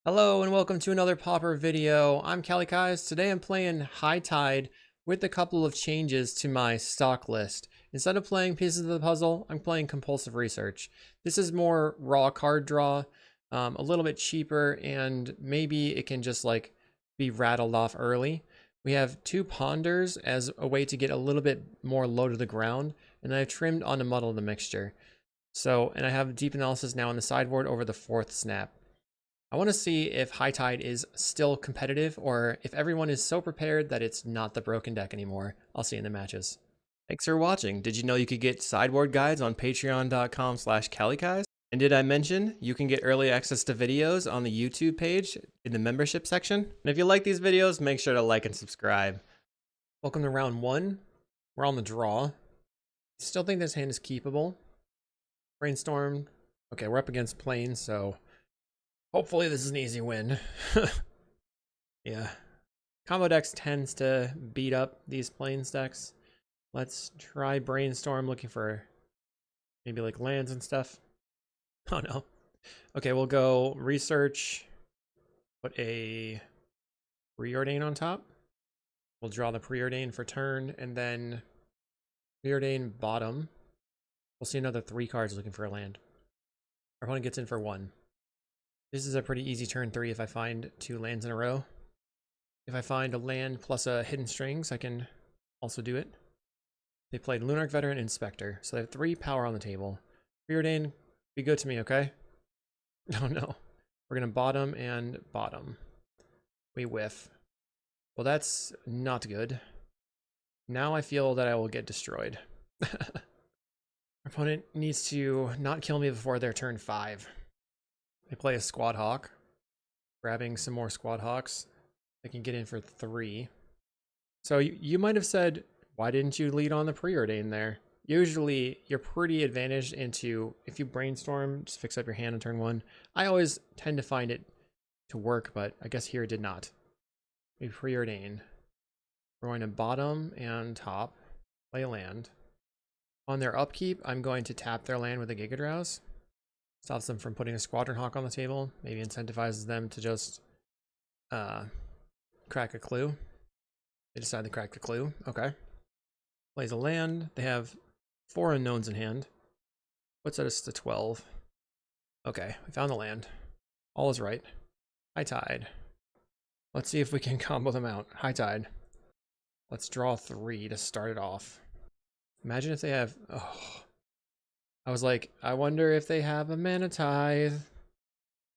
Hello and welcome to another Pauper video. I'm kalikaiz. Today I'm playing High Tide with a couple of changes to my stock list. Instead of playing pieces of the puzzle, I'm playing compulsive research. This is more raw card draw, a little bit cheaper, and maybe it can just like be rattled off early. We have two ponders as a way to get a little bit more low to the ground, and I've trimmed on to muddle the mixture. And I have deep analysis now on the sideboard over the fourth snap. I want to see if High Tide is still competitive or if everyone is so prepared that it's not the broken deck anymore. I'll see you in the matches. Thanks for watching. Did you know you could get sideboard guides on patreon.com/kalikaiz? And did I mention you can get early access to videos on the YouTube page in the membership section? And if you like these videos, make sure to like and subscribe. Welcome to round one. We're on the draw. Still think this hand is keepable. Brainstorm. Okay, we're up against planes, so hopefully this is an easy win. Yeah. Combo decks tends to beat up these plains decks. Let's try Brainstorm, looking for maybe like lands and stuff. Oh no. Okay, we'll go Research, put a Preordain on top. We'll draw the Preordain for turn, and then Preordain bottom. We'll see another 3 cards looking for a land. Our opponent gets in for 1. This is a pretty easy turn 3 if I find 2 lands in a row. If I find a land plus a hidden strings, I can also do it. They played Lunarch Veteran and Spectre, so they have 3 power on the table. Preordain, be good to me, okay? Oh no. We're gonna bottom and bottom. We whiff. Well, that's not good. Now I feel that I will get destroyed. Our opponent needs to not kill me before their turn 5. They play a Squad Hawk, grabbing some more Squad Hawks. They can get in for 3. So you might have said, why didn't you lead on the Preordain there? Usually you're pretty advantaged into, if you Brainstorm, just fix up your hand on turn 1. I always tend to find it to work, but I guess here it did not. We Preordain. We're going to bottom and top, play a land. On their upkeep, I'm going to tap their land with a Giga Drowse. Stops them from putting a Squadron Hawk on the table. Maybe incentivizes them to just crack a clue. They decide to crack the clue. Okay. Plays a land. They have 4 unknowns in hand. Puts us to 12. Okay, we found the land. All is right. High Tide. Let's see if we can combo them out. High Tide. Let's draw 3 to start it off. Imagine if they have... Oh, I was like, I wonder if they have a Mana Tithe.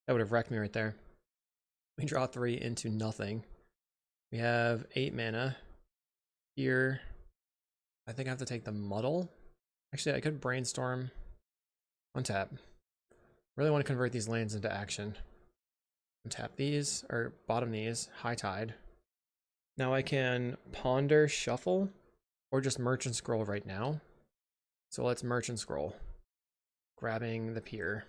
That would have wrecked me right there. We draw 3 into nothing. We have 8 mana. Here, I think I have to take the Muddle. Actually, I could Brainstorm. Untap. Really want to convert these lands into action. Untap these, or bottom these. High Tide. Now I can Ponder, Shuffle, or just Merchant Scroll right now. So let's Merchant Scroll. Grabbing the pier.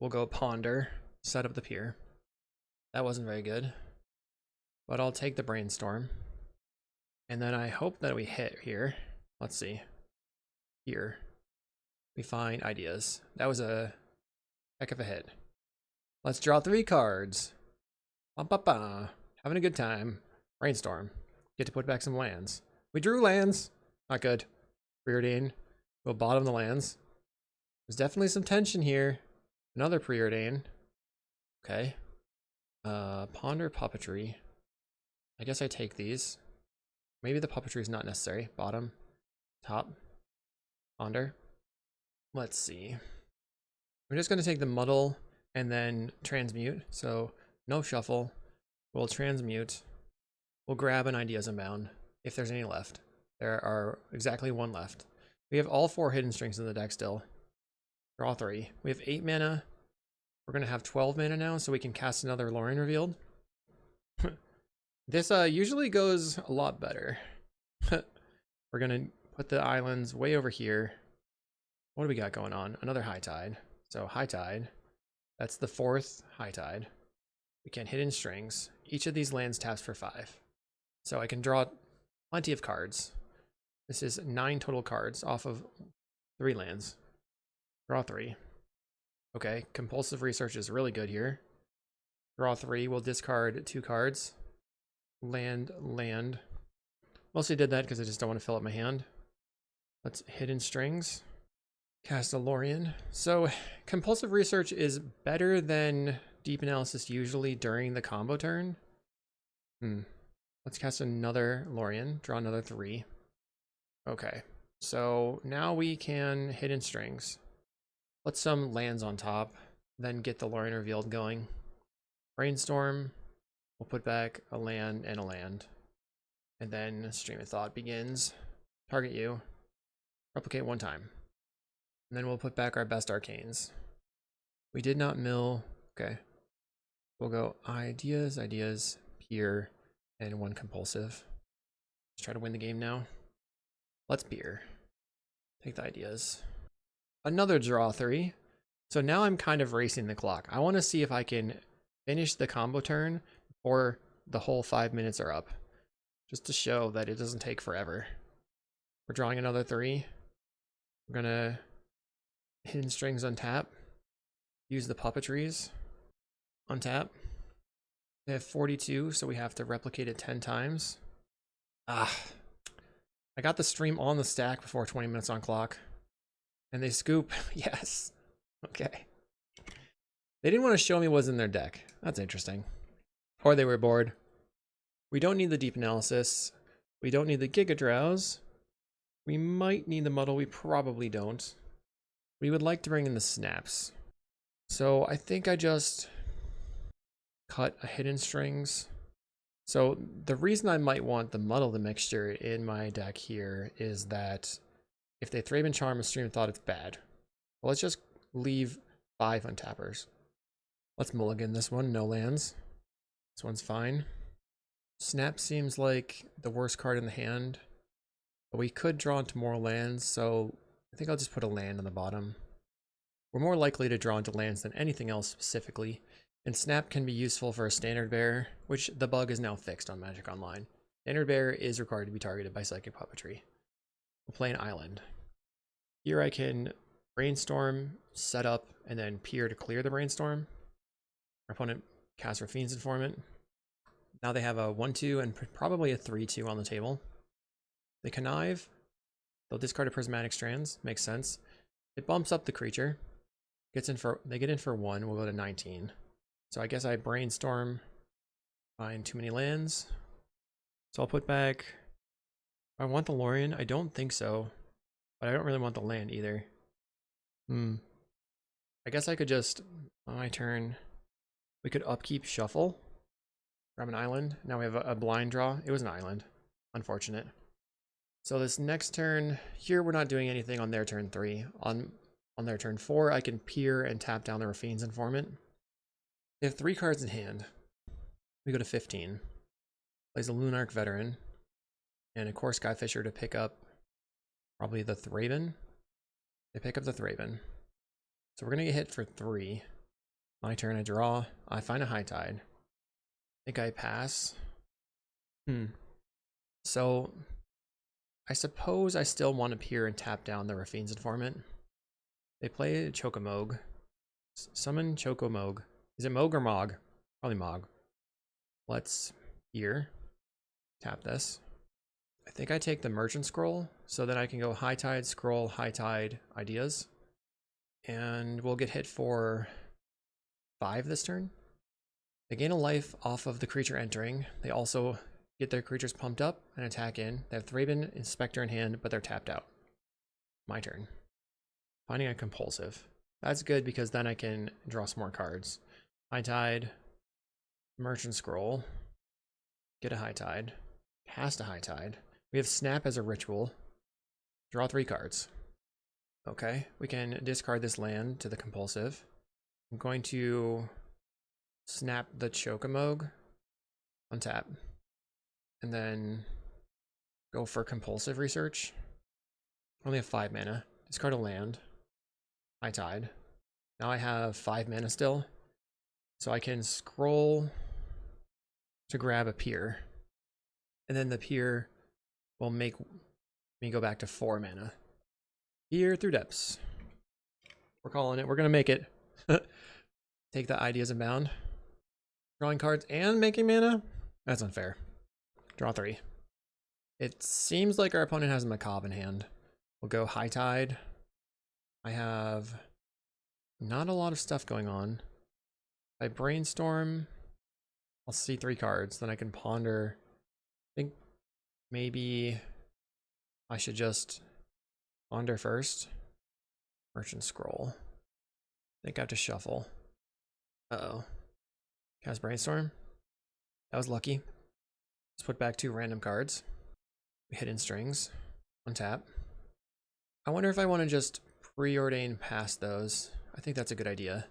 We'll go Ponder, set up the pier. That wasn't very good. But I'll take the Brainstorm. And then I hope that we hit here. Let's see. Here. We find ideas. That was a heck of a hit. Let's draw 3 cards. Ba-ba-ba. Having a good time. Brainstorm. Get to put back some lands. We drew lands. Not good. Preordain. We'll bottom the lands. There's definitely some tension here. Another Preordain. Okay. Ponder Puppetry. I guess I take these. Maybe the Puppetry is not necessary. Bottom. Top. Ponder. Let's see. We're just going to take the Muddle and then Transmute. So no Shuffle. We'll Transmute. We'll grab an Ideas Unbound if there's any left. There are exactly 1 left. We have all 4 hidden strings in the deck still. Draw 3. We have 8 mana. We're going to have 12 mana now, so we can cast another Lorien Revealed. This usually goes a lot better. We're going to put the islands way over here. What do we got going on? Another High Tide. So High Tide. That's the 4th High Tide. We can hidden strings. Each of these lands taps for 5. So I can draw plenty of cards. This is 9 total cards off of 3 lands. Draw 3. Okay, compulsive research is really good here. Draw 3. We'll discard 2 cards. Land. Mostly did that because I just don't want to fill up my hand. Let's Hidden Strings. Cast a Lorien. So compulsive research is better than deep analysis usually during the combo turn. Let's cast another Lorien. Draw another 3. Okay. So now we can Hidden Strings. Put some lands on top. Then get the Lorien Revealed going. Brainstorm. We'll put back a land and a land. And then Stream of Thought begins. Target you. Replicate 1 time. And then we'll put back our best arcanes. We did not mill. Okay. We'll go ideas, peer, and 1 compulsive. Let's try to win the game now. Let's peer. Take the ideas. Another draw 3. So now I'm kind of racing the clock. I want to see if I can finish the combo turn before the whole 5 minutes are up. Just to show that it doesn't take forever. We're drawing another 3. We're gonna Hidden Strings untap. Use the puppetries. Untap. They have 42, so we have to replicate it 10 times. I got the stream on the stack before 20 minutes on clock. And they scoop. Yes. Okay. They didn't want to show me what was in their deck. That's interesting. Or they were bored. We don't need the deep analysis. We don't need the Giga Drowse. We might need the muddle. We probably don't. We would like to bring in the snaps. So I think I just cut a Hidden Strings. So the reason I might want the muddle the mixture in my deck here is that if they Thraben Charm a Stream of Thought, it's bad. Well, let's just leave 5 untappers. Let's mulligan this one, no lands. This one's fine. Snap seems like the worst card in the hand, but we could draw into more lands, so I think I'll just put a land on the bottom. We're more likely to draw into lands than anything else specifically, and Snap can be useful for a Standard Bearer, which the bug is now fixed on Magic Online. Standard Bearer is required to be targeted by Psychic Puppetry. We'll play an island. Here I can Brainstorm, set up, and then peer to clear the Brainstorm. Our opponent casts Raffine's Informant. Now they have a 1-2 and probably a 3-2 on the table. They connive. They'll discard a Prismatic Strands. Makes sense. It bumps up the creature. They get in for 1. We'll go to 19. So I guess I Brainstorm. Find too many lands. So I'll put back. I want the Lorien. I don't think so. But I don't really want the land either. I guess I could just, on my turn, we could upkeep Shuffle. Grab an island. Now we have a blind draw. It was an island. Unfortunate. So this next turn, here we're not doing anything on their turn 3. On their turn 4, I can peer and tap down the Raffine's Informant. They have 3 cards in hand. We go to 15. Plays a Lunarch Veteran. And a Core Skyfisher to pick up probably the Thraben. They pick up the Thraben. So we're going to get hit for 3. My turn, I draw. I find a High Tide. I think I pass. So I suppose I still want to peer and tap down the Raffine's Informant. They play Chocomogue. Summon Chocomogue. Is it Mogue or Mog? Probably Mog. Let's peer. Tap this. I think I take the Merchant Scroll so that I can go High Tide, Scroll, High Tide, Ideas. And we'll get hit for 5 this turn. They gain a life off of the creature entering. They also get their creatures pumped up and attack in. They have Thraben, Inspector in hand, but they're tapped out. My turn. Finding a compulsive. That's good because then I can draw some more cards. High Tide, Merchant Scroll, get a High Tide, cast a High Tide. We have Snap as a ritual. Draw 3 cards. Okay, we can discard this land to the compulsive. I'm going to snap the Chocomogue, untap, and then go for compulsive research. Only have 5 mana. Discard a land. High Tide. Now I have 5 mana still. So I can scroll to grab a peer. And then the peer will make me go back to 4 mana. Peer through depths. We're calling it. We're going to make it. Take the Ideas Abound. Drawing cards and making mana? That's unfair. Draw 3. It seems like our opponent has a macabre in hand. We'll go High Tide. I have not a lot of stuff going on. If I brainstorm, I'll see 3 cards. Then I can ponder. I think maybe I should just ponder first. Merchant Scroll. I think I have to shuffle. Uh-oh. Cast Brainstorm. That was lucky. Let's put back 2 random cards. Hidden Strings. Untap. I wonder if I want to just preordain past those. I think that's a good idea.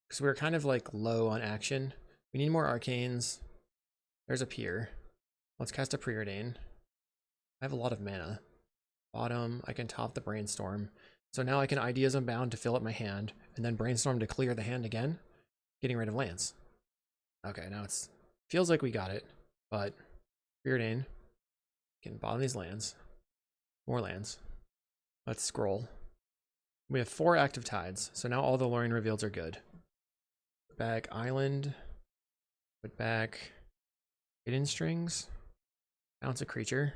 Because we're kind of like low on action. We need more arcanes. There's a pier. Let's cast a preordain. I have a lot of mana. Bottom, I can top the brainstorm. So now I can Ideas Unbound to fill up my hand, and then brainstorm to clear the hand again, getting rid of lands. Okay, now it's feels like we got it, but preordain. Can bottom these lands. More lands. Let's scroll. We have 4 active tides, so now all the Lorien reveals are good. Put back Island. Put back Hidden Strings. Bounce a creature.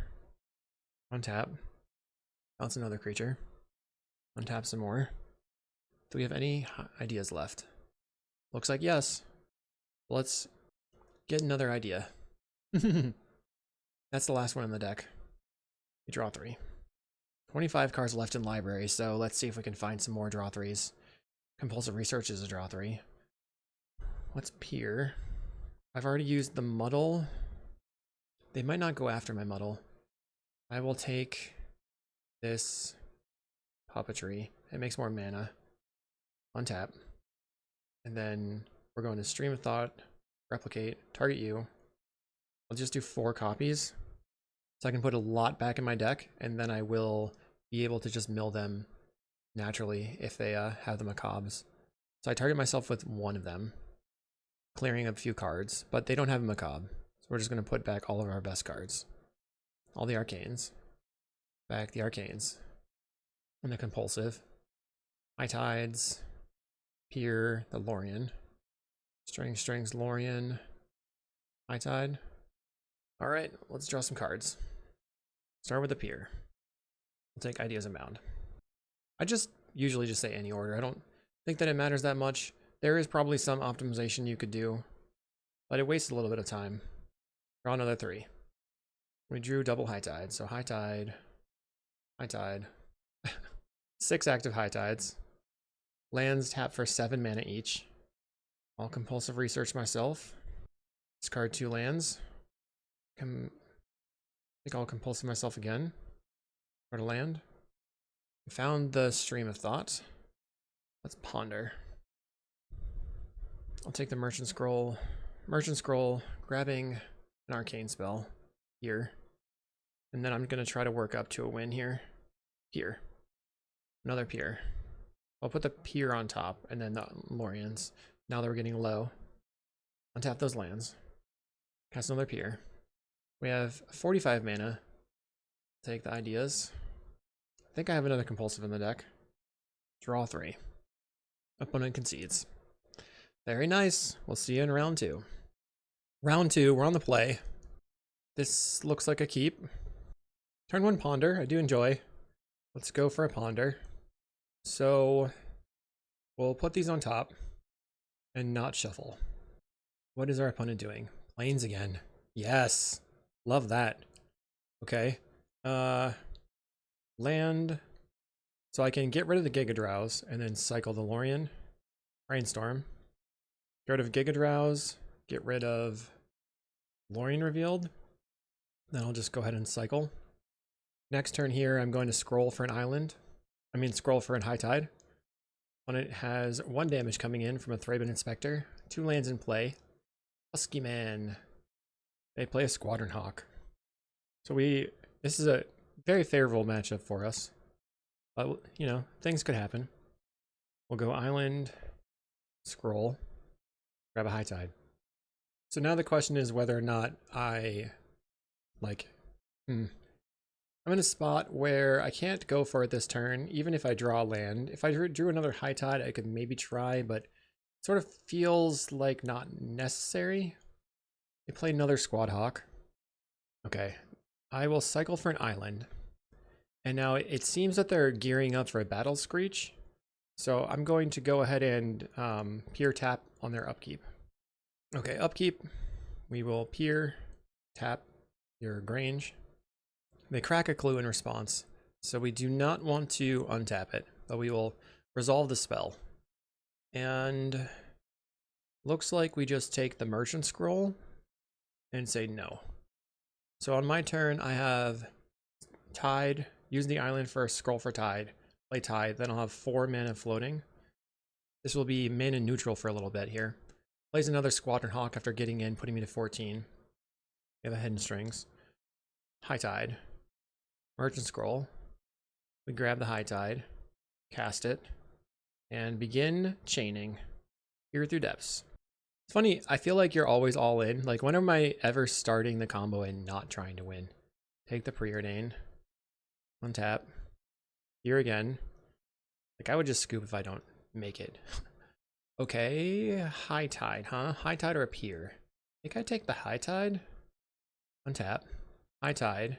Untap. Bounce another creature. Untap some more. Do we have any ideas left? Looks like yes. Let's get another idea. That's the last one in the deck. We draw 3. 25 cards left in library, so let's see if we can find some more draw 3s. Compulsive Research is a draw 3. What's Pier? I've already used the Muddle. They might not go after my Muddle. I will take this Puppetry. It makes more mana. Untap. And then we're going to Stream of Thought, Replicate, target you. I'll just do 4 copies. So I can put a lot back in my deck, and then I will be able to just mill them naturally if they have the macabres. So I target myself with 1 of them, clearing a few cards, but they don't have a macabre. So we're just going to put back all of our best cards. All the arcanes. Back the arcanes. And the compulsive. High Tides. Pier, the Lorien. Strings, Lorien. High Tide. Alright, let's draw some cards. Start with the Pier. We'll take Ideas Unbound. I just usually just say any order. I don't think that it matters that much. There is probably some optimization you could do, but it wastes a little bit of time. Draw another 3. We drew double High Tide, so High Tide, High Tide. 6 active High Tides. Lands tap for 7 mana each. I'll Compulsive Research myself. Discard 2 lands. I think I'll Compulsive myself again. Or to land. We found the Stream of Thought. Let's ponder. I'll take the Merchant Scroll. Merchant Scroll, grabbing an arcane spell here. And then I'm going to try to work up to a win here. Pier. Another Pier. I'll put the Pier on top and then the Loriens. Now that we're getting low. Untap those lands. Cast another Pier. We have 45 mana. Take the Ideas. I think I have another Compulsive in the deck. Draw 3. Opponent concedes. Very nice. We'll see you in round 2. Round 2, we're on the play. This looks like a keep. Turn 1 Ponder, I do enjoy. Let's go for a Ponder. So we'll put these on top and not shuffle. What is our opponent doing? Plains again. Yes. Love that. Okay. Land. So I can get rid of the Giga Drowse and then cycle the Lorien. Brainstorm. Get rid of Giga Drowse. Get rid of Lorien Revealed. Then I'll just go ahead and cycle. Next turn here, I'm going to scroll for an island. Scroll for an High Tide. When it has 1 damage coming in from a Thraben Inspector. 2 lands in play. Husky Man. They play a Squadron Hawk. So this is a very favorable matchup for us. But, you know, things could happen. We'll go Island, scroll, grab a High Tide. So now the question is whether or not I'm in a spot where I can't go for it this turn, even if I draw land. If I drew another High Tide, I could maybe try, but sort of feels like not necessary. They play another Squad Hawk. Okay, I will cycle for an island. And now it seems that they're gearing up for a battle screech. So I'm going to go ahead and peer tap on their upkeep. Okay, upkeep. We will peer tap your Grange. They crack a clue in response. So we do not want to untap it, but we will resolve the spell. And looks like we just take the merchant scroll and say no. So on my turn, I have Tide, use the island first, scroll for Tide, play Tide, then I'll have 4 mana floating. This will be mana neutral for a little bit here. Plays another Squadron Hawk after getting in, putting me to 14. We have a Hidden Strings. High Tide. Merchant Scroll. We grab the High Tide, cast it, and begin chaining. Peer through depths. It's funny, I feel like you're always all in. Like, when am I ever starting the combo and not trying to win? Take the Preordain. Untap. Here again. Like, I would just scoop if I don't make it. Okay, High Tide, huh? High Tide or a Peer? I think I take the High Tide. Untap. High Tide.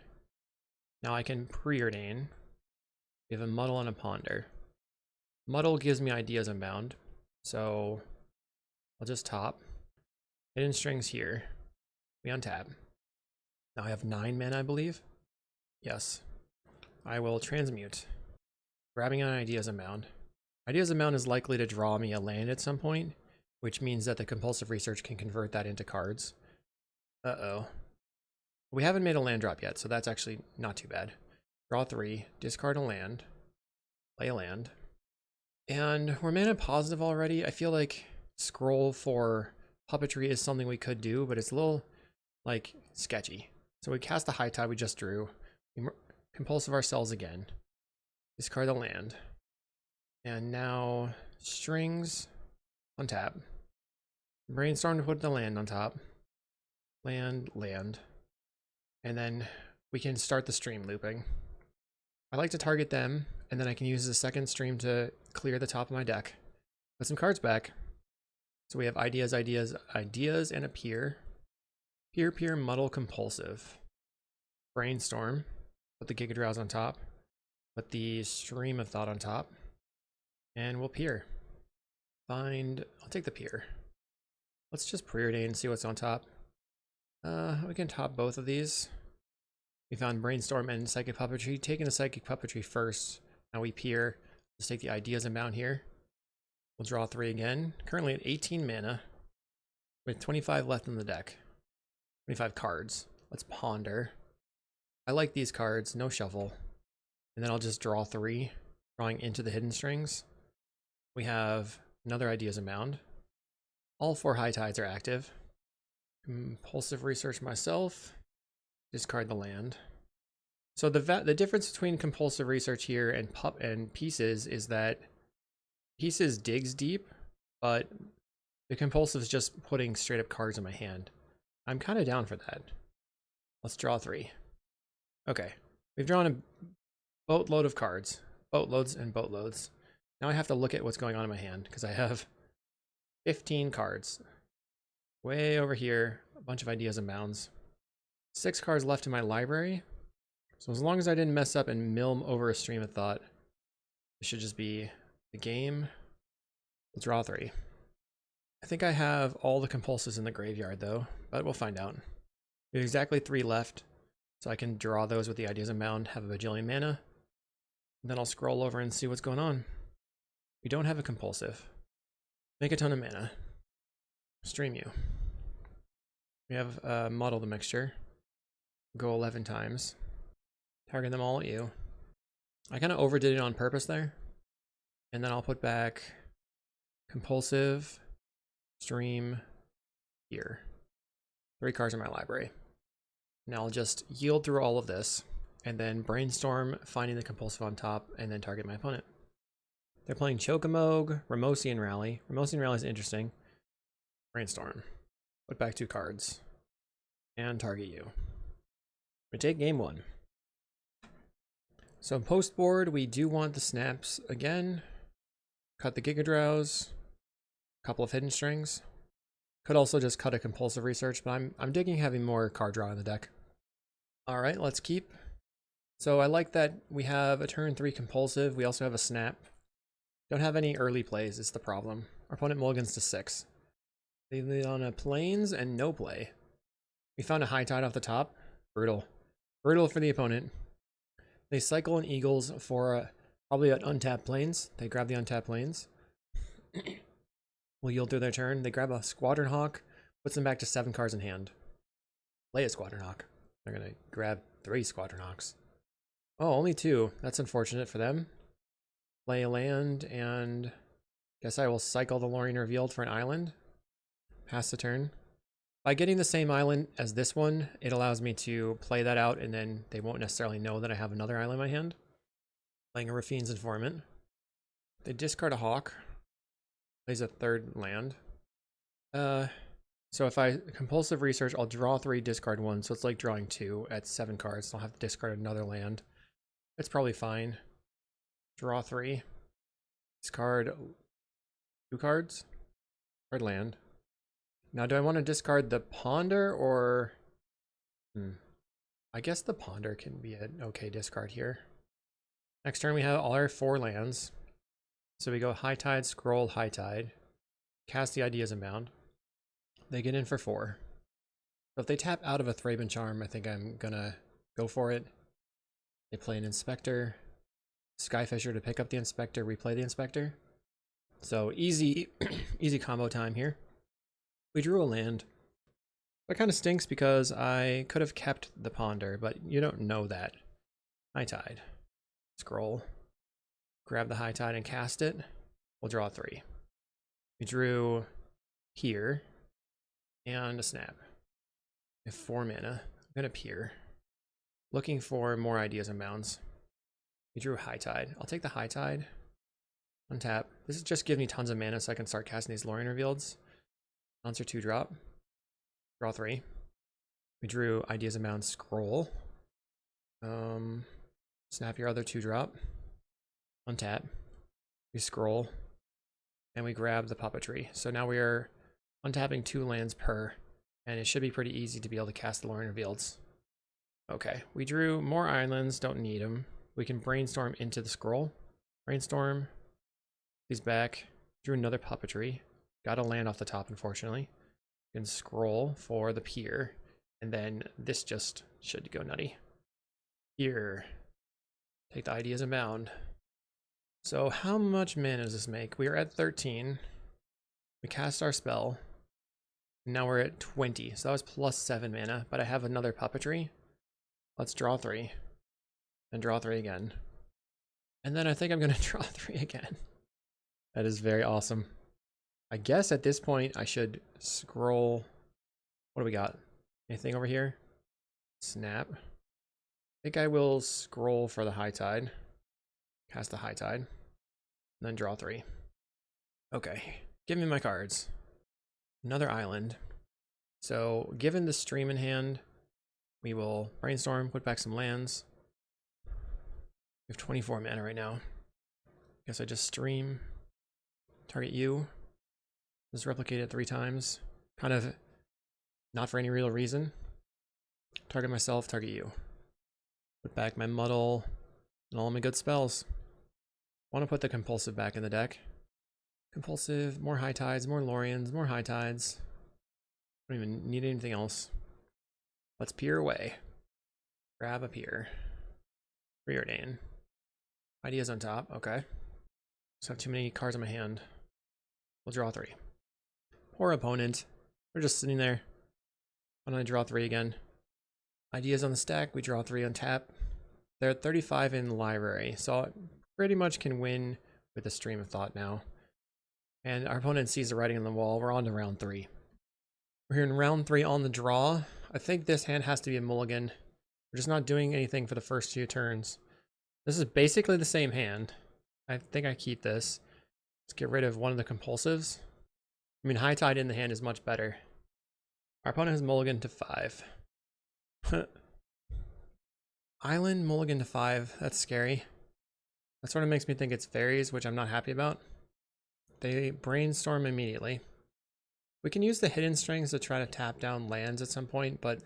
Now I can Preordain. We have a Muddle and a Ponder. Muddle gives me ideas unbound, so I'll just top. Hidden Strings here. We untap. Now I have 9 mana, I believe. Yes. I will transmute. Grabbing an Ideas Unbound. Ideas Unbound is likely to draw me a land at some point, which means that the compulsive research can convert that into cards. Uh-oh. We haven't made a land drop yet, so that's actually not too bad. Draw 3, discard a land, play a land. And we're mana positive already. I feel like scroll for puppetry is something we could do, but it's a little, like, sketchy. So we cast the High Tide we just drew. We compulsive ourselves again. Discard the land. And now strings, untap. Brainstorm to put the land on top. Land, land. And then we can start the stream looping. I like to target them, and then I can use the second stream to clear the top of my deck. Put some cards back. So we have ideas, ideas, ideas, and a peer. Peer, peer, muddle, compulsive. Brainstorm. Put the Giga Drowse on top. Put the Stream of Thought on top. And we'll peer. Find, I'll take the peer. Let's just preordain and see what's on top. We can top both of these. We found Brainstorm and Psychic Puppetry. Taking the Psychic Puppetry first. Now we peer. Let's take the Ideas Unbound here. We'll draw 3 again. Currently at 18 mana. With 25 left in the deck. 25 cards. Let's ponder. I like these cards. No shuffle. And then I'll just draw 3. Drawing into the Hidden Strings. We have another Ideas Unbound. All 4 High Tides are active. Compulsive Research myself. Discard the land. So the difference between Compulsive Research here and Pieces is that Pieces digs deep, but the Compulsive is just putting straight up cards in my hand. I'm kind of down for that. Let's draw 3. Okay, we've drawn a boatload of cards. Boatloads and boatloads. Now I have to look at what's going on in my hand because I have 15 cards. Way over here, a bunch of Ideas Unbounds. 6 cards left in my library. So as long as I didn't mess up and mill over a Stream of Thought, it should just be the game. We'll draw 3. I think I have all the compulsives in the graveyard though, but we'll find out. We have exactly 3 left, so I can draw those with the Ideas Unbound, have a bajillion mana. And then I'll scroll over and see what's going on. We don't have a compulsive. Make a ton of mana. Stream you. We have Muddle the Mixture. Go 11 times. Target them all at you. I kind of overdid it on purpose there. And then I'll put back Compulsive, Stream, here. 3 cards in my library. Now I'll just yield through all of this, and then Brainstorm, finding the Compulsive on top, and then target my opponent. They're playing Chokamoge, Ramosian Rally. Ramosian Rally is interesting. Brainstorm. Put back 2 cards. And target you. We take game 1. So post board, we do want the snaps again. Cut the Giga Drowse. couple of hidden strings. Could also just cut a compulsive research, but I'm digging having more card draw in the deck. All right, let's keep. So I like that we have a turn 3 compulsive. We also have a snap. Don't have any early plays is the problem. Our opponent mulligans to 6. They lead on a plains and no play. We found a high tide off the top. Brutal. Brutal for the opponent. They cycle in eagles for probably an untapped plains. They grab the untapped plains. Will yield through their turn. They grab a Squadron Hawk, puts them back to 7 cards in hand. Play a Squadron Hawk. They're going to grab 3 Squadron Hawks. Oh, only 2. That's unfortunate for them. Play a land, and guess I will cycle the Lorien Revealed for an island. Pass the turn. By getting the same island as this one, it allows me to play that out, and then they won't necessarily know that I have another island in my hand. Playing a Rafine's Informant. They discard a Hawk. Plays a 3rd land. So if I compulsive research, I'll draw 3, discard 1. So it's like drawing 2 at 7 cards. I'll have to discard another land. It's probably fine. Draw 3. Discard 2 cards. Discard land. Now, do I want to discard the Ponder or... I guess the Ponder can be an okay discard here. Next turn we have all our 4 lands. So we go High Tide, Scroll, High Tide. Cast the Ideas Unbound. They get in for 4. So if they tap out of a Thraben Charm, I think I'm gonna go for it. They play an Inspector. Skyfisher to pick up the Inspector, replay the Inspector. So easy, easy combo time here. We drew a land. That kind of stinks because I could have kept the Ponder, but you don't know that. High Tide. Scroll. Grab the High Tide and cast it. We'll draw 3. We drew here and a snap. We have 4 mana. I'm gonna peer. Looking for more Ideas Unbounds. We drew High Tide. I'll take the High Tide. Untap. This is just give me tons of mana so I can start casting these Lorien Revealeds. Monster 2 drop. Draw 3. We drew Ideas Unbound Scroll. Snap your other 2 drop. Untap. We scroll. And we grab the Puppetry. So now we are untapping 2 lands per. And it should be pretty easy to be able to cast the Lorien Revealeds. Okay, we drew more islands, don't need them. We can brainstorm into the scroll. Brainstorm. He's back. Drew another Puppetry. Got a land off the top, unfortunately. You can scroll for the pier. And then this just should go nutty. Here. Take the Ideas Unbound. So how much mana does this make? We are at 13. We cast our spell. Now we're at 20. So that was plus 7 mana, but I have another Puppetry. Let's draw 3. And draw 3 again. And then I think I'm going to draw 3 again. That is very awesome. I guess at this point I should scroll. What do we got? Anything over here? Snap. I think I will scroll for the High Tide. Cast the High Tide. And then draw 3. Okay. Give me my cards. Another island. So given the stream in hand, we will brainstorm, put back some lands. We have 24 mana right now. Guess I just stream. Target you. Just replicate it 3 times. Kind of not for any real reason. Target myself, target you. Put back my muddle and all my good spells. Want to put the compulsive back in the deck. Compulsive, more High Tides, more Loriens, more High Tides. Don't even need anything else. Let's peer away. Grab a peer. Preordain. Ideas on top, okay. Just have too many cards in my hand. We'll draw 3. Poor opponent. We're just sitting there. Why don't I draw 3 again? Ideas on the stack, we draw 3 on tap. They're at 35 in the library, so I pretty much can win with a stream of thought now. And our opponent sees the writing on the wall. We're on to round 3. We're here in round 3 on the draw. I think this hand has to be a mulligan. We're just not doing anything for the first 2 turns. This is basically the same hand. I think I keep this. Let's get rid of one of the compulsives. I mean, High Tide in the hand is much better. Our opponent has mulligan to 5. Island mulligan to 5. That's scary. That sort of makes me think it's fairies, which I'm not happy about. they brainstorm immediately. We can use the hidden strings to try to tap down lands at some point, but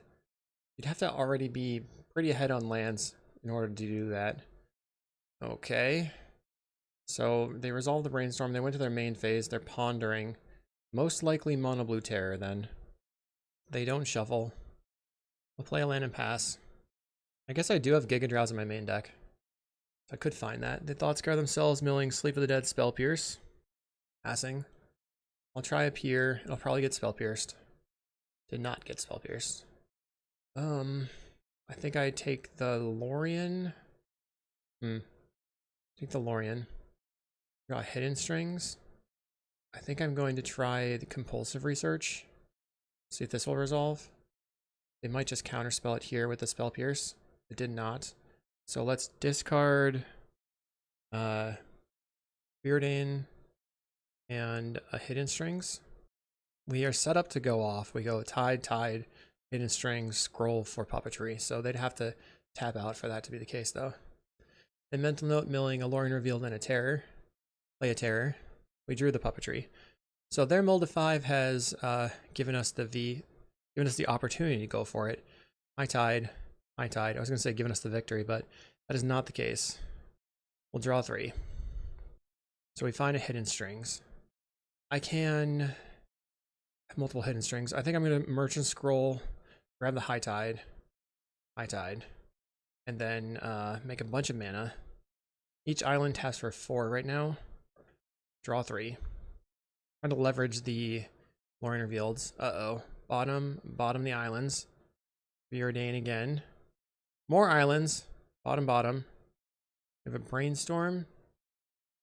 you'd have to already be pretty ahead on lands in order to do that. Okay. So they resolved the brainstorm. They went to their main phase. They're pondering. Most likely mono blue terror then. They don't shuffle. We'll play a land and pass. I guess I do have Giga Drowse in my main deck. I could find that. They thought scare themselves, milling Sleep of the Dead, Spell Pierce. Passing. I'll try a Pier. It'll probably get Spell Pierced. Did not get Spell Pierced. I think I take the Lorien. Take the Lorien. Draw hidden strings. I think I'm going to try the compulsive research. See if this will resolve. They might just counterspell it here with the Spell Pierce. It did not. So let's discard Beardain and a hidden strings. We are set up to go off. We go Tide, hidden strings, scroll for puppetry. So they'd have to tap out for that to be the case though. Then mental note milling a Lorien revealed and a terror. Play a terror. We drew the puppetry. So their mold of 5 has given us the opportunity to go for it. High Tide. I was going to say given us the victory, but that is not the case. We'll draw 3. So we find a hidden strings. I can have multiple hidden strings. I think I'm going to merchant scroll, grab the High Tide, and then make a bunch of mana. Each island taps for 4 right now. Draw 3. Trying to leverage the Lorien revealed. Bottom the islands. Preordain again. More islands. Bottom. We have a brainstorm.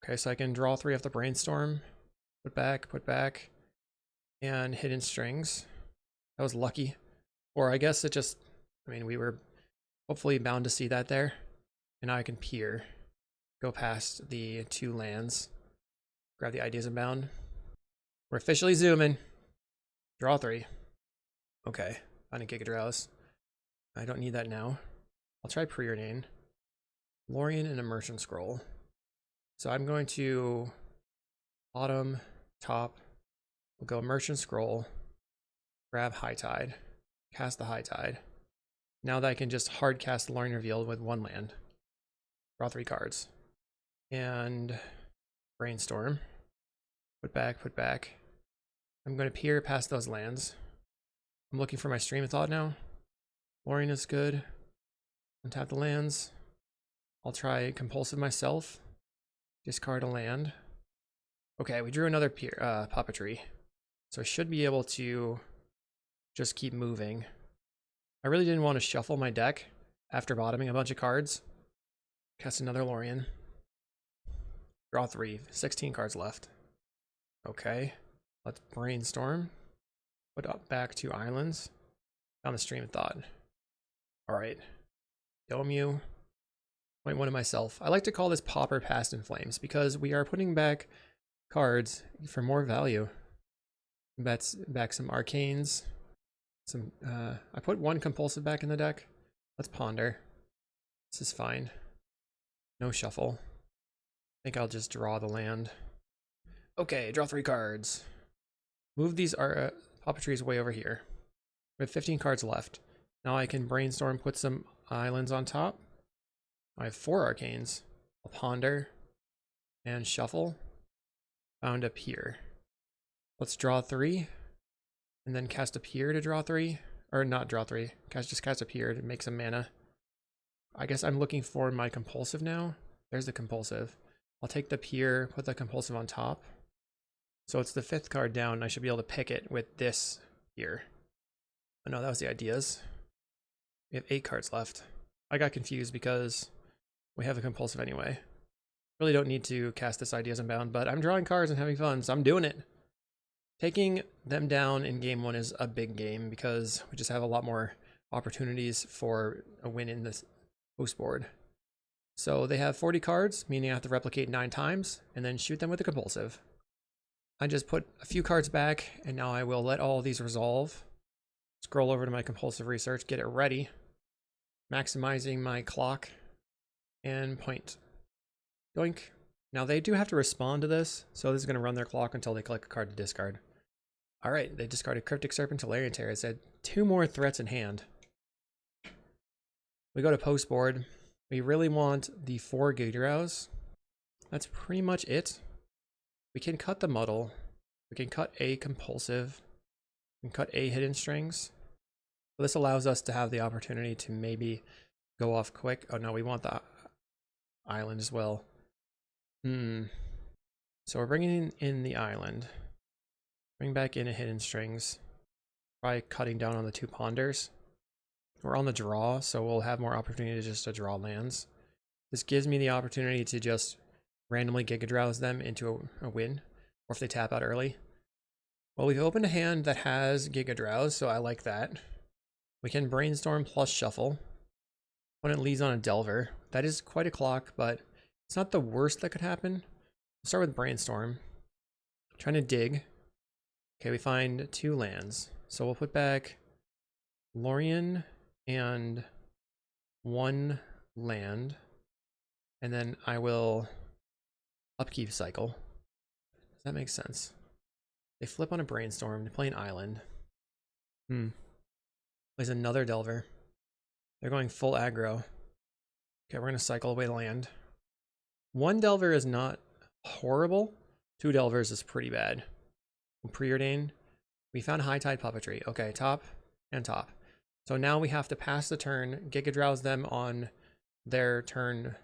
Okay, so I can draw 3 off the brainstorm. Put back. And hidden strings. That was lucky. Or I guess it just, we were hopefully bound to see that there. And now I can peer. Go past the 2 lands. Grab the Ideas Unbound. We're officially zooming. Draw 3. Okay, find a Giga Drowse. I don't need that now. I'll try Preordain. Lorien and a Merchant Scroll. So I'm going to bottom, top. We'll go Merchant Scroll. Grab High Tide. Cast the High Tide. Now that I can just hard cast Lorien Revealed with 1 land. Draw 3 cards. And Brainstorm. Put back. I'm going to peer past those lands. I'm looking for my Stream of Thought now. Lorien is good. Untap the lands. I'll try Compulsive myself. Discard a land. Okay, we drew another puppetry. So I should be able to just keep moving. I really didn't want to shuffle my deck after bottoming a bunch of cards. Cast another Lorien. Draw 3. 16 cards left. Okay. Let's brainstorm. Put up back 2 islands. Down the Stream of Thought. Alright. Dome you. Point 1 to myself. I like to call this Pauper Past in Flames because we are putting back cards for more value. Bets back some arcanes. I put 1 compulsive back in the deck. Let's ponder. This is fine. No shuffle. I think I'll just draw the land. Okay, draw 3 cards. Move these puppetries way over here. We have 15 cards left. Now I can brainstorm, put some islands on top. I have 4 arcanes. I'll ponder and shuffle. Found a Pier. Let's draw 3 and then cast a Pier to draw 3. Or not draw 3. Just cast a Pier to make some mana. I guess I'm looking for my compulsive now. There's the compulsive. I'll take the Pier, put the compulsive on top. So it's the 5th card down. I should be able to pick it with this here. Oh no, that was the Ideas. We have 8 cards left. I got confused because we have a compulsive anyway. Really don't need to cast this Ideas Unbound, but I'm drawing cards and having fun, so I'm doing it. Taking them down in game 1 is a big game because we just have a lot more opportunities for a win in this host board. So they have 40 cards, meaning I have to replicate 9 times and then shoot them with a compulsive. I just put a few cards back and now I will let all of these resolve. Scroll over to my compulsive research, get it ready. Maximizing my clock and point. Doink. Now they do have to respond to this, so this is going to run their clock until they collect a card to discard. All right, they discarded Cryptic Serpent to Larian Tear. It said 2 more threats in hand. We go to post board. We really want the 4 Gigadrows. That's pretty much it. We can cut the Muddle. We can cut a Compulsive. We can cut a Hidden Strings. So this allows us to have the opportunity to maybe go off quick. Oh no, we want the island as well. So we're bringing in the island. Bring back in a Hidden Strings. Probably cutting down on the 2 Ponders. We're on the draw, so we'll have more opportunity just to draw lands. This gives me the opportunity to just randomly Gigadrows them into a win, or if they tap out early. Well, we've opened a hand that has Gigadrows, so I like that. We can Brainstorm plus Shuffle. Opponent leads on a Delver. That is quite a clock, but it's not the worst that could happen. We'll start with Brainstorm. Trying to dig. Okay, we find 2 lands. So we'll put back Lorien and 1 land. And then I will upkeep cycle. Does that make sense? They flip on a Brainstorm. They play an island. Plays another Delver. They're going full aggro. Okay, we're going to cycle away the land. 1 Delver is not horrible. 2 Delvers is pretty bad. Preordain. We found High Tide Puppetry. Okay, top and top. So now we have to pass the turn, Gigadrows them on their turn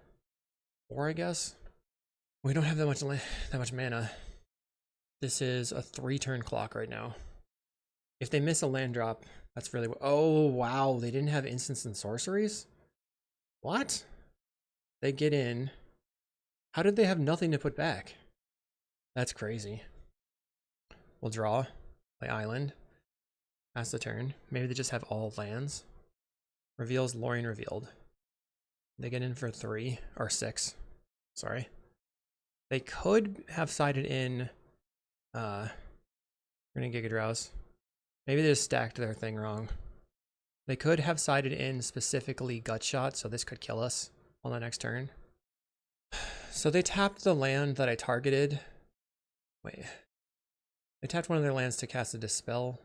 4, I guess. We don't have that much mana. This is a 3-turn clock right now. If they miss a land drop, that's really... Oh, wow. They didn't have instants and sorceries? What? They get in. How did they have nothing to put back? That's crazy. We'll draw. Play island. Pass the turn. Maybe they just have all lands. Reveals Lorien revealed. They get in for 3 or 6. Sorry. They could have sided in Gigadrows. Maybe they just stacked their thing wrong. They could have sided in specifically Gutshot, so this could kill us on the next turn. So they tapped the land that I targeted. Wait. They tapped one of their lands to cast a Dispel.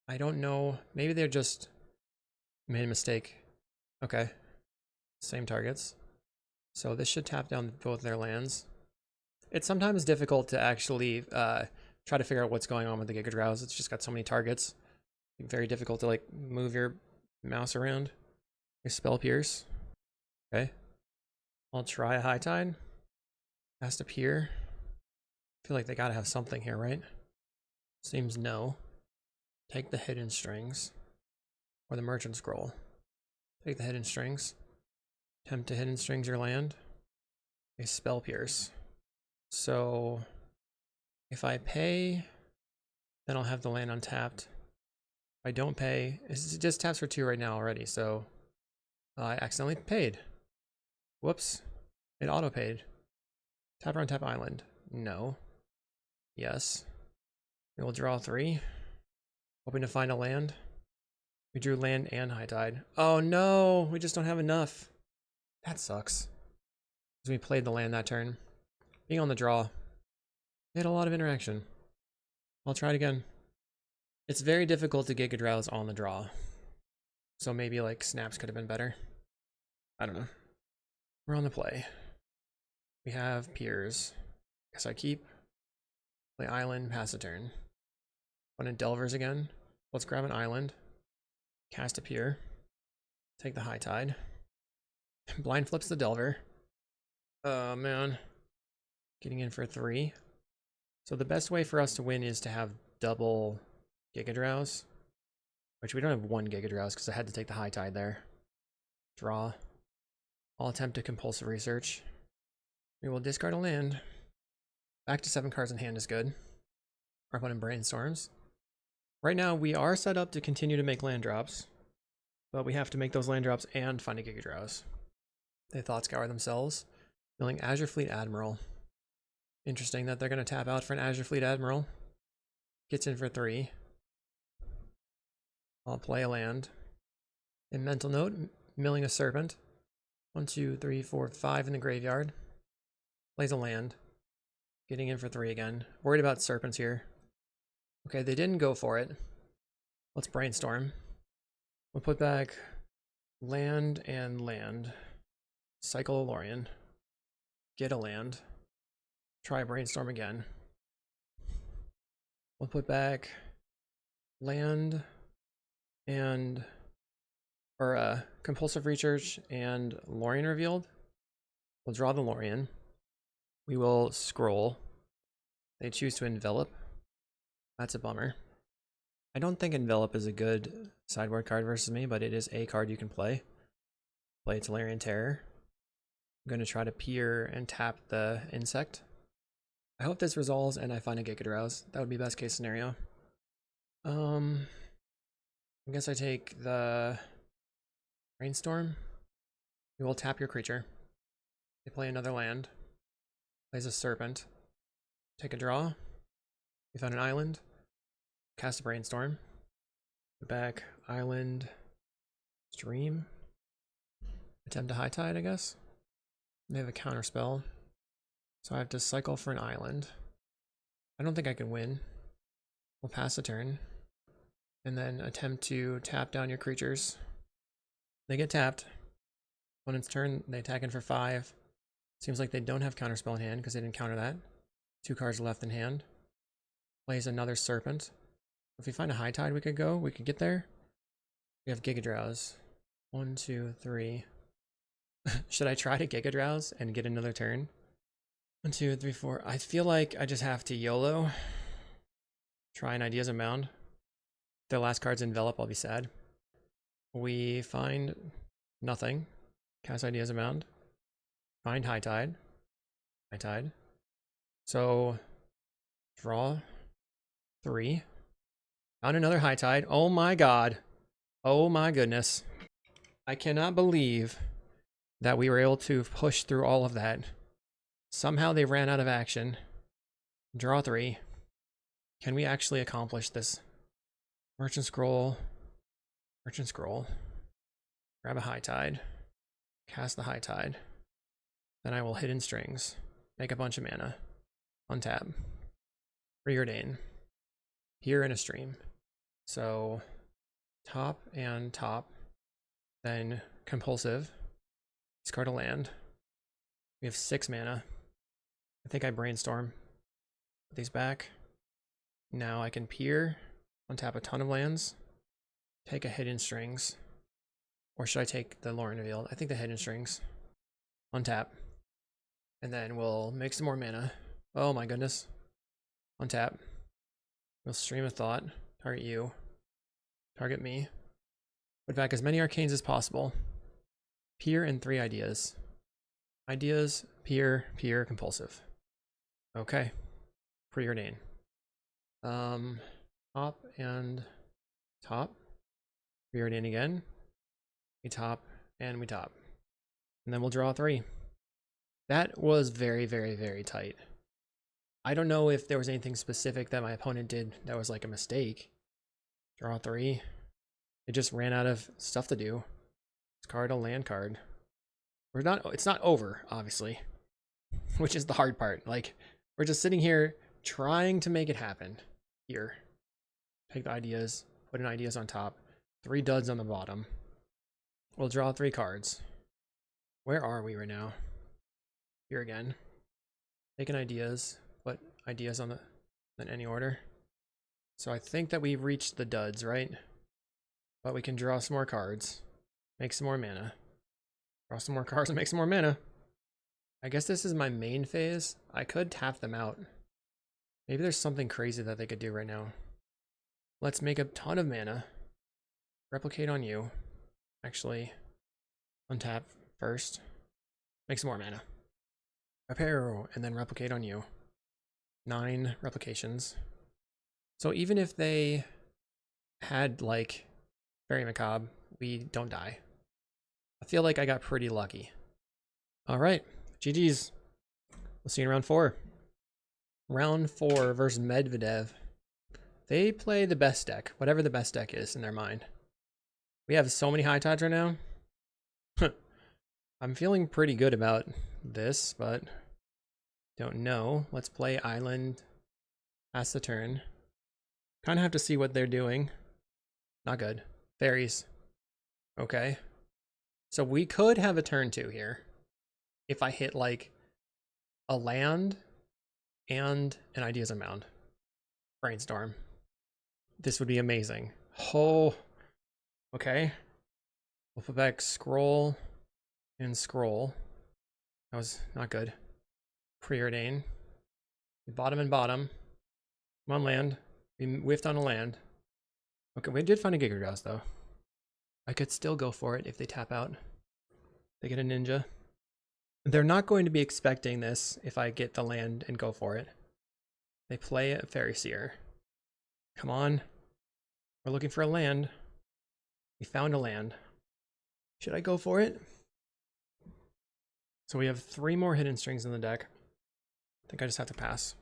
I don't know. Maybe they just made a mistake. Okay. Same targets. So this should tap down both their lands. It's sometimes difficult to actually try to figure out what's going on with the Gigadrows. It's just got so many targets. Very difficult to like move your mouse around. Spell Pierce. Okay. I'll try a High Tide. Has to Pier. I feel like they gotta have something here, right? Seems no. Take the Hidden Strings. Or the Merchant Scroll. Take the Hidden Strings. Attempt to Hidden Strings your land. A Spell Pierce. So if I pay, then I'll have the land untapped. If I don't pay, it just taps for 2 right now already, so I accidentally paid. Whoops. It auto-paid. Tap or untap island. No. Yes. We will draw 3. Hoping to find a land. We drew land and High Tide. Oh no! We just don't have enough. That sucks. Because we played the land that turn. Being on the draw. We had a lot of interaction. I'll try it again. It's very difficult to Gigadrows on the draw. So maybe like snaps could have been better. I don't know. We're on the play. We have Piers. Guess I keep. Play island, pass a turn. One in Delvers again. Let's grab an island. Cast a Pier. Take the High Tide. Blind flips the Delver. Oh man. Getting in for 3. So the best way for us to win is to have double Gigadrows. Which we don't have 1 Gigadrows because I had to take the High Tide there. Draw. I'll attempt a compulsive research. We will discard a land. Back to 7 cards in hand is good. Our opponent brainstorms. Right now we are set up to continue to make land drops. But we have to make those land drops and find a Gigadrows. They thought scour themselves. Milling Azure Fleet Admiral. Interesting that they're going to tap out for an Azure Fleet Admiral. Gets in for 3. I'll play a land. In mental note, milling a Serpent. 1, 2, 3, 4, 5 in the graveyard. Plays a land. Getting in for 3 again. Worried about serpents here. Okay, they didn't go for it. Let's brainstorm. We'll put back land and land. Cycle a Lorien. Get a land. Try brainstorm again. We'll put back land and compulsive research and Lorien revealed. We'll draw the Lorien. We will scroll. They choose to envelop. That's a bummer. I don't think envelop is a good sideboard card versus me, but it is a card you can play. Play Tolarian Terror. I'm going to try to peer and tap the insect. I hope this resolves and I find a Gigadrouse. That would be best case scenario. I guess I take the Brainstorm. You will tap your creature. They play another land. Plays a Serpent. Take a draw. We found an island. Cast a Brainstorm. Put back island. Stream. Attempt a High Tide, I guess. They have a counter spell. So I have to cycle for an island. I don't think I can win. We'll pass a turn. And then attempt to tap down your creatures. They get tapped. Opponent's turn, they attack in for 5. Seems like they don't have counterspell in hand because they didn't counter that. 2 cards left in hand. Plays another Serpent. If we find a High Tide we could go, we could get there. We have Gigadrouse. 1, 2, 3. Should I try to Gigadrouse and get another turn? 1, 2, 3, 4. I feel like I just have to YOLO. Try an Ideas Unbound. If their last card's envelop, I'll be sad. We find nothing. Cast Ideas Unbound. Find High Tide. High Tide. So draw 3. Found another High Tide. Oh my god. Oh my goodness. I cannot believe that we were able to push through all of that. Somehow they ran out of action. Draw 3. Can we actually accomplish this? Merchant Scroll. Merchant Scroll. Grab a High Tide. Cast the High Tide. Then I will Hidden Strings. Make a bunch of mana. Untap. Preordain. Here in a stream. So top and top. Then compulsive. Discard a land. We have 6 mana. I think I brainstorm. Put these back. Now I can peer. Untap a ton of lands. Take a Hidden Strings. Or should I take the Lorien Revealed? I think the Hidden Strings. Untap. And then we'll make some more mana. Oh my goodness. Untap. We'll Stream of Thought. Target you. Target me. Put back as many arcanes as possible. Peer and 3 ideas. Ideas, peer, peer, compulsive. Okay. Preordain. Top and top. Preordain again. We top and we top. And then we'll draw 3. That was very, very, very tight. I don't know if there was anything specific that my opponent did that was like a mistake. Draw 3. It just ran out of stuff to do. Discard a land card. It's not over, obviously. Which is the hard part. Like, we're just sitting here trying to make it happen. Here. Take the ideas. Put in ideas on top. 3 duds on the bottom. We'll draw 3 cards. Where are we right now? Here again. Taking ideas. Put ideas on in any order. So I think that we've reached the duds, right? But we can draw some more cards. Make some more mana. Draw some more cards and make some more mana. I guess this is my main phase. I could tap them out. Maybe there's something crazy that they could do right now. Let's make a ton of mana. Replicate on you. Actually, untap first. Make some more mana. Repair and then replicate on you. 9 replications. So even if they had like Very Macabre, we don't die. I feel like I got pretty lucky. Alright, GG's. We'll see you in round 4. Round 4 versus Medvedev. They play the best deck, whatever the best deck is in their mind. We have so many High Tides right now. I'm feeling pretty good about this, but Don't know. Let's play island. Pass the turn. Kind of have to see what they're doing. Not good. Fairies. Okay. So we could have a turn 2 here. If I hit like a land and an ideas mound. Brainstorm. This would be amazing. Oh. Okay. We'll put back scroll and scroll. That was not good. Preordain. Bottom and bottom. Come on, land. We whiffed on a land. Okay, we did find a Giga Drowse though. I could still go for it if they tap out. They get a ninja. They're not going to be expecting this if I get the land and go for it. They play a Fairy Seer. Come on. We're looking for a land. We found a land. Should I go for it? So we have 3 more hidden strings in the deck. I think I just have to pass.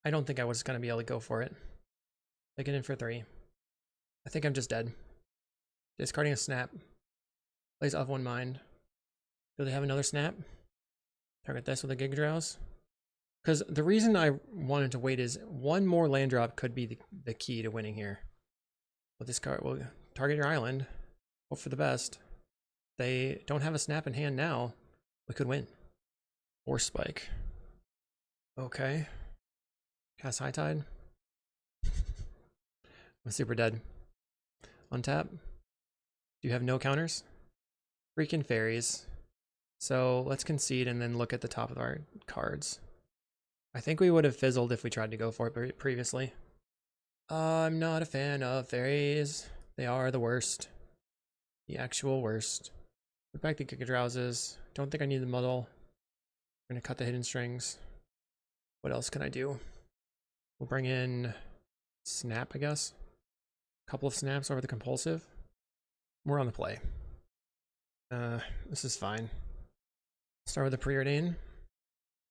I don't think I was going to be able to go for it. They get in for 3. I think I'm just dead. Discarding a snap. Plays of one mind. Do they have another snap? Target this with a Giga Drowse. Because the reason I wanted to wait is 1 more land drop could be the key to winning here. With this card, we'll target your island. Hope for the best. They don't have a snap in hand now. We could win. Or spike. Okay. Cast High Tide. I'm super dead. Untap. Do you have no counters? Freaking fairies. So let's concede and then look at the top of our cards. I think we would have fizzled if we tried to go for it previously. I'm not a fan of fairies. They are the worst. The actual worst. Put back the Giga Drowses. Don't think I need the muddle. We're gonna cut the hidden strings. What else can I do? We'll bring in snap, I guess. A couple of snaps over the compulsive. We're on the play. This is fine. Start with the preordain.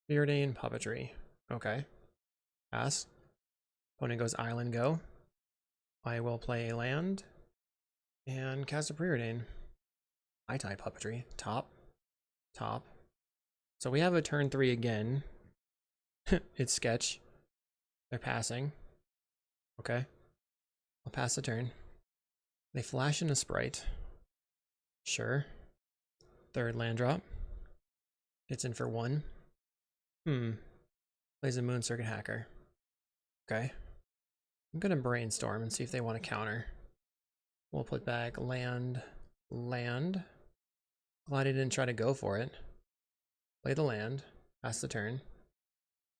Preordain puppetry. Okay. Pass. Opponent goes island go. I will play a land and cast a preordain. High Tide puppetry. Top. Top. So we have a turn 3 again. It's sketch. They're passing. Okay. I'll pass the turn. They flash in a sprite. Sure. Third land drop. Gets in for 1. Plays a Moon Circuit Hacker. Okay. I'm gonna brainstorm and see if they want to counter. We'll put back land, land. Glad I didn't try to go for it. Play the land. Pass the turn.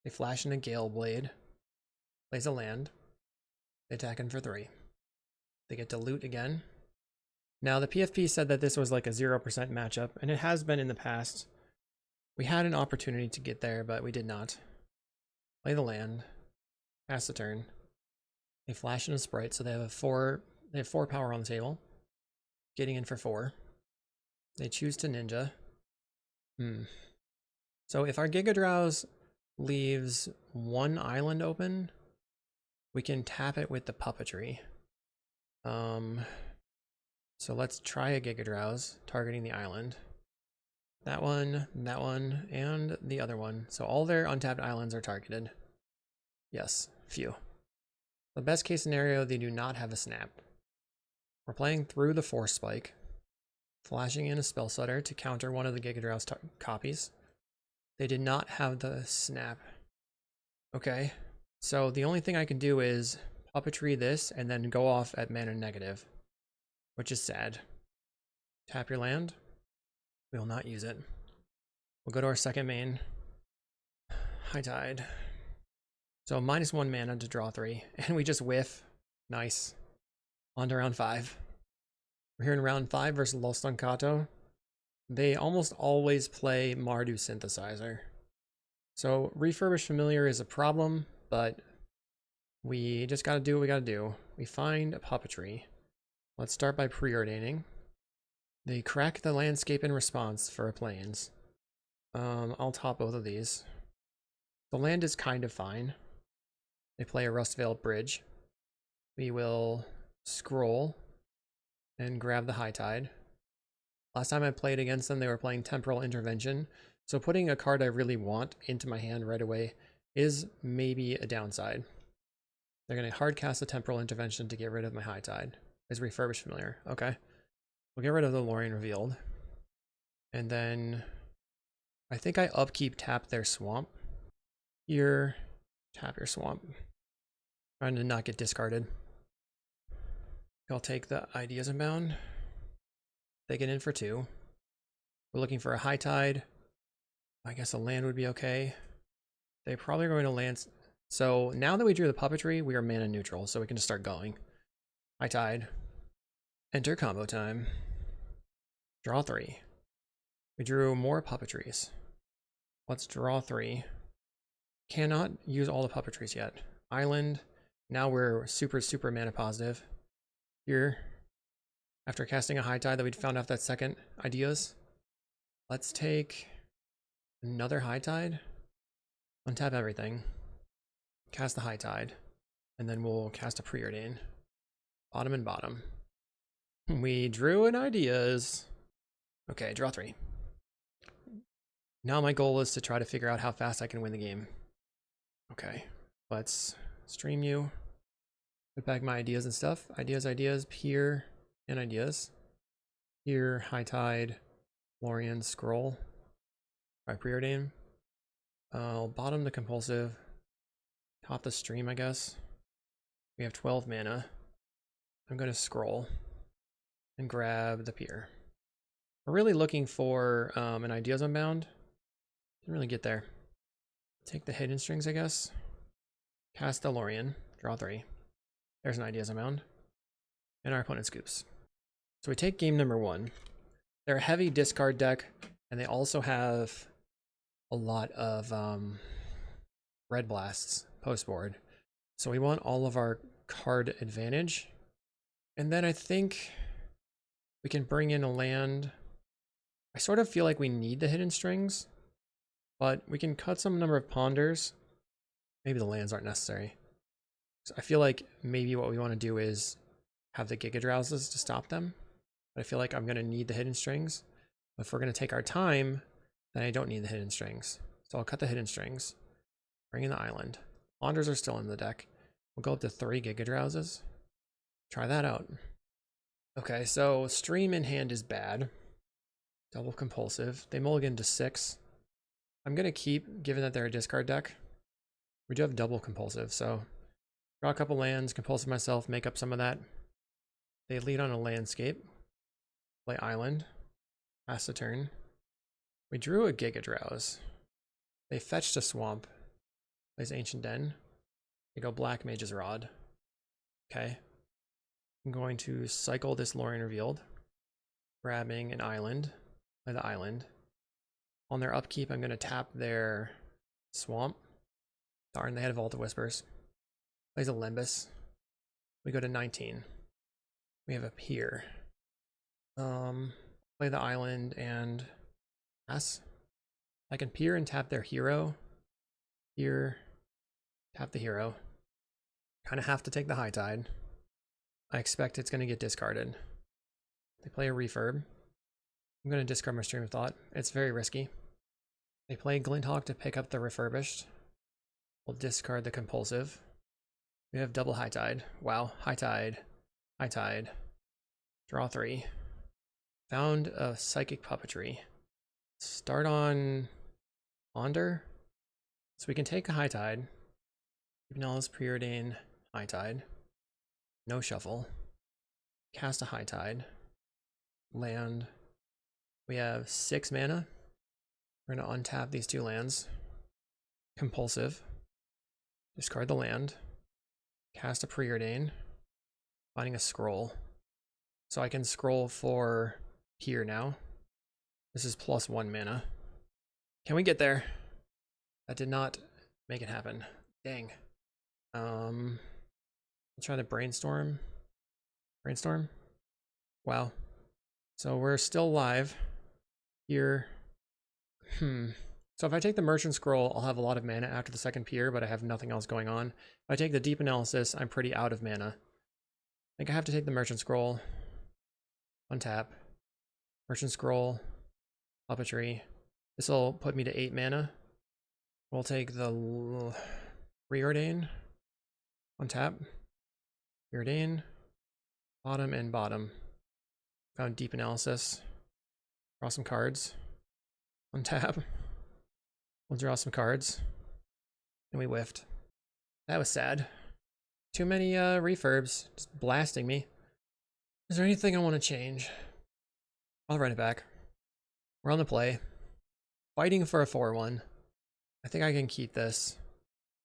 They flash in a Gale Blade. Plays a land. They attack in for 3. They get to loot again. Now the PFP said that this was like a 0% matchup, and it has been in the past. We had an opportunity to get there, but we did not. Play the land. Pass the turn. They flash in a sprite, so they have 4 power on the table. Getting in for 4. They choose to ninja. So if our Giga Drowse leaves 1 island open, we can tap it with the puppetry. So let's try a Giga Drowse, targeting the island. That one, and the other one. So all their untapped islands are targeted. Yes, few. The best case scenario, they do not have a snap. We're playing through the Force Spike, flashing in a Spell Stutter to counter one of the Giga Drowse copies. They did not have the snap. Okay, so the only thing I can do is puppetry this and then go off at mana negative, which is sad. Tap your land. We will not use it. We'll go to our second main. High Tide. So -1 mana to draw 3, and we just whiff. Nice. On to round 5. We're here in round 5 versus Lolston Kato. They almost always play Mardu Synthesizer. So Refurbished Familiar is a problem, but we just gotta do what we gotta do. We find a puppetry. Let's start by preordaining. They crack the landscape in response for a plains. I'll top both of these. The land is kind of fine. They play a Rustvale Bridge. We will scroll and grab the High Tide. Last time I played against them, they were playing Temporal Intervention, So putting a card I really want into my hand right away is maybe a downside. They're going to hard cast a temporal intervention to get rid of my High Tide. Is refurbished familiar. Okay. We'll get rid of the Lorien revealed. And then I think I upkeep tap their swamp. Here, tap your swamp. Trying to not get discarded. I'll take the Ideas Unbound. They get in for 2. We're looking for a High Tide. I guess a land would be okay. They probably are going to land. So now that we drew the puppetry, we are mana neutral, so we can just start going. High Tide. Enter combo time. Draw 3. We drew more puppetries. Let's draw 3. Cannot use all the puppetries yet. Island. Now we're super mana positive. Here, after casting a High Tide that we'd found off that second Ideas, let's take another High Tide. Untap everything. Cast the High Tide. And then we'll cast a Preordain. Bottom and bottom. We drew an Ideas. Okay, draw 3. Now my goal is to try to figure out how fast I can win the game. Okay, let's stream you. Put back my ideas and stuff. Ideas, peer, and ideas. Here, High Tide, Lorien, scroll. Alright, Preordain. I'll bottom the compulsive. Top the stream, I guess. We have 12 mana. I'm going to scroll and grab the peer. We're really looking for an Ideas Unbound. Didn't really get there. Take the hidden strings, I guess. Cast the Lorien. Draw 3. There's an Ideas Unbound. And our opponent scoops. So we take game number 1. They're a heavy discard deck, and they also have a lot of red blasts post board. So we want all of our card advantage. And then I think we can bring in a land. I sort of feel like we need the hidden strings, but we can cut some number of ponders. Maybe the lands aren't necessary. So I feel like maybe what we want to do is have the Giga Drowses to stop them. But I feel like I'm going to need the hidden strings. But if we're going to take our time, then I don't need the hidden strings. So I'll cut the hidden strings. Bring in the island. Ponders are still in the deck. We'll go up to 3 Giga Drowses. Try that out. Okay, so stream in hand is bad. Double compulsive. They mulligan to 6. I'm going to keep, given that they're a discard deck. We do have double compulsive, so draw a couple lands, compulsive myself, make up some of that. They lead on a landscape. Play island. Pass the turn. We drew a Giga Drowse. They fetched a swamp. Plays Ancient Den. They go Black Mage's Rod. Okay. I'm going to cycle this Lorien Revealed. Grabbing an island. Play the island. On their upkeep, I'm going to tap their swamp. Darn, they had a Vault of Whispers. Plays a Limbus. We go to 19. We have a pier. Play the island and pass. I can peer and tap their hero. Here, tap the hero. Kind of have to take the High Tide. I expect it's going to get discarded. They play a refurb. I'm going to discard my Stream of Thought. It's very risky. They play Glinthawk to pick up the refurbished. We'll discard the compulsive. We have double High Tide. Wow, High Tide. High Tide. Draw 3. Found a Psychic Puppetry. Start on Ponder. So we can take a High Tide. Hypnosis, Preordain, High Tide. No shuffle. Cast a High Tide. Land. We have 6 mana. We're going to untap these 2 lands. Compulsive. Discard the land. Cast a Preordain. Finding a scroll. So I can scroll for here now. This is +1 mana. Can we get there? That did not make it happen. Dang. I'll try to brainstorm. Brainstorm? Wow. So we're still live. Here. So if I take the Merchant Scroll, I'll have a lot of mana after the second pier, but I have nothing else going on. If I take the Deep Analysis, I'm pretty out of mana. I think I have to take the Merchant Scroll. Untap. Merchant Scroll. Puppetry. This will put me to 8 mana. We'll take the Preordain on tap. Preordain. Bottom and bottom. Found Deep Analysis. Draw some cards. On tap. We'll draw some cards. And we whiffed. That was sad. Too many refurbs. Just blasting me. Is there anything I want to change? I'll run it back. We're on the play. Fighting for a 4-1. I think I can keep this.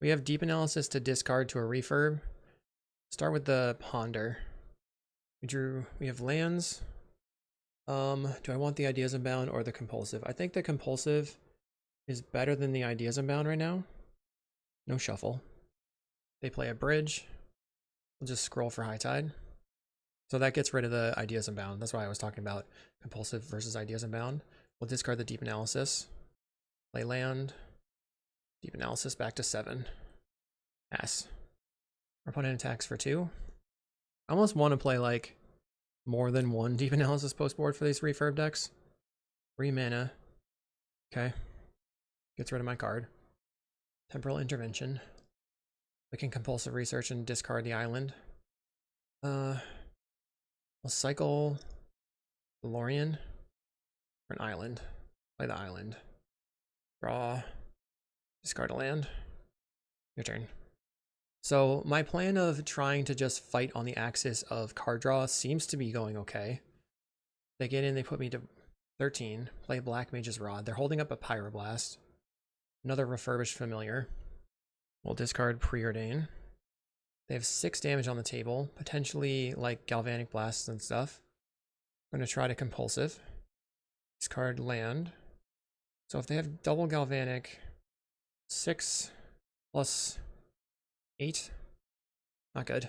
We have Deep Analysis to discard to a refurb. Start with the Ponder. We have lands. Do I want the Ideas Unbound or the Compulsive? I think the Compulsive is better than the Ideas Unbound right now. No shuffle. They play a bridge. We'll just scroll for High Tide. So that gets rid of the Ideas Unbound. That's why I was talking about Compulsive versus Ideas Unbound. We'll discard the Deep Analysis. Play land. Deep Analysis back to 7. Pass. Our opponent attacks for 2. I almost want to play like more than one Deep Analysis post board for these refurb decks. 3 mana. Okay. Gets rid of my card. Temporal Intervention. We can Compulsive Research and discard the island. We'll cycle the Lorien for an island. Play the island. Draw. Discard a land. Your turn. So my plan of trying to just fight on the axis of card draw seems to be going okay. They get in, they put me to 13. Play Black Mage's Rod. They're holding up a Pyroblast. Another Refurbished Familiar. We'll discard Preordain. They have 6 damage on the table, potentially like Galvanic Blasts and stuff. I'm going to try to Compulsive. Discard land. So if they have double Galvanic, 6 plus 8. Not good.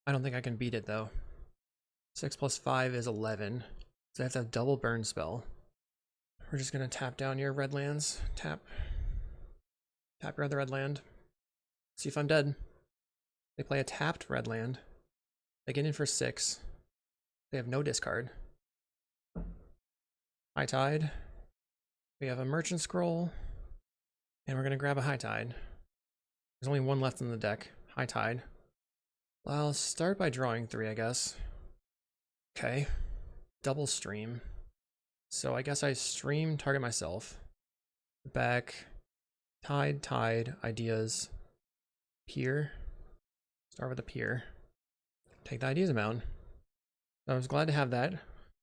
I don't think I can beat it though. 6 plus 5 is 11. So I have to have double burn spell. We're just going to tap down your red lands. Tap. Tap your other red land. See if I'm dead. They play a tapped red land. They get in for 6. They have no discard. High Tide. We have a Merchant Scroll. And we're going to grab a High Tide. There's only one left in the deck. High Tide. Well, I'll start by drawing 3, I guess. Okay. Double stream. So I guess I stream, target myself. Back. Tide, Tide, Ideas. Pier. Start with a Pier. Take the Ideas Unbound. So I was glad to have that.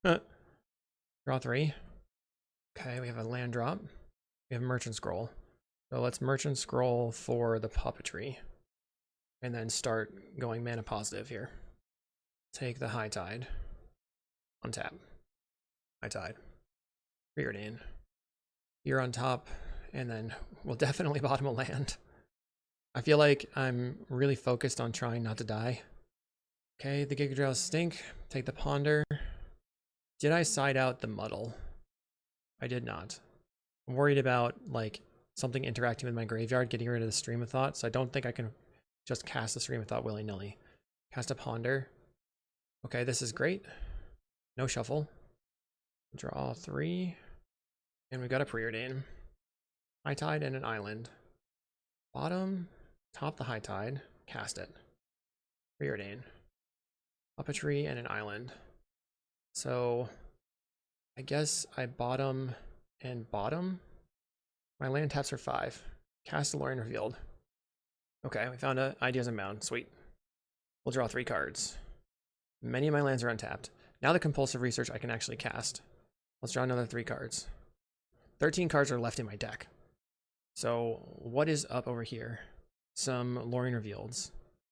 Draw 3. Okay, we have a land drop. We have Merchant Scroll. So let's Merchant Scroll for the Puppetry. And then start going mana positive here. Take the High Tide. Untap. High Tide. Preordain. You're on top. And then we'll definitely bottom a land. I feel like I'm really focused on trying not to die. Okay, the Giga Drails stink. Take the Ponder. Did I side out the Muddle? I did not. I'm worried about like something interacting with my graveyard, getting rid of the Stream of Thought, so I don't think I can just cast the Stream of Thought willy-nilly. Cast a Ponder. Okay, this is great. No shuffle. Draw 3. And we got a Preordain. High Tide and an island. Bottom, top the High Tide, cast it. Preordain. Puppetry and an island. So I guess I bottom and bottom. My land taps are 5. Cast a Lorien Revealed. Okay, we found an Ideas Unbound. Sweet. We'll draw 3 cards. Many of my lands are untapped. Now the Compulsive Research I can actually cast. Let's draw another 3 cards. 13 cards are left in my deck. So what is up over here? Some Lorien Revealeds.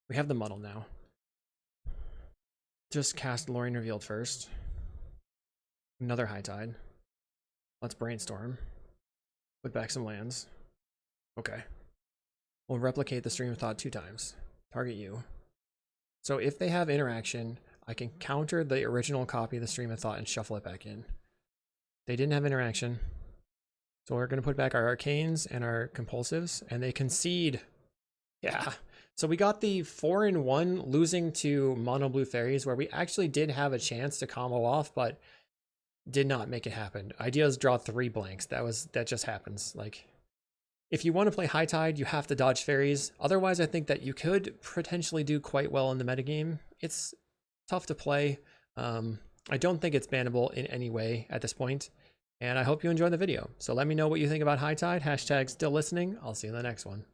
We have the Muddle now. Just cast Lorien Revealed first. Another High Tide. Let's brainstorm. Put back some lands. Okay. We'll replicate the Stream of Thought 2 times. Target you. So if they have interaction, I can counter the original copy of the Stream of Thought and shuffle it back in. They didn't have interaction. So we're going to put back our arcanes and our compulsives, and they concede. Yeah. So we got the 4-in-1 losing to mono blue fairies, where we actually did have a chance to combo off, but did not make it happen. Ideas draw 3 blanks. That just happens. Like, if you want to play High Tide, you have to dodge fairies. Otherwise, I think that you could potentially do quite well in the metagame. It's tough to play. I don't think it's bannable in any way at this point. And I hope you enjoyed the video. So let me know what you think about High Tide. Hashtag still listening. I'll see you in the next one.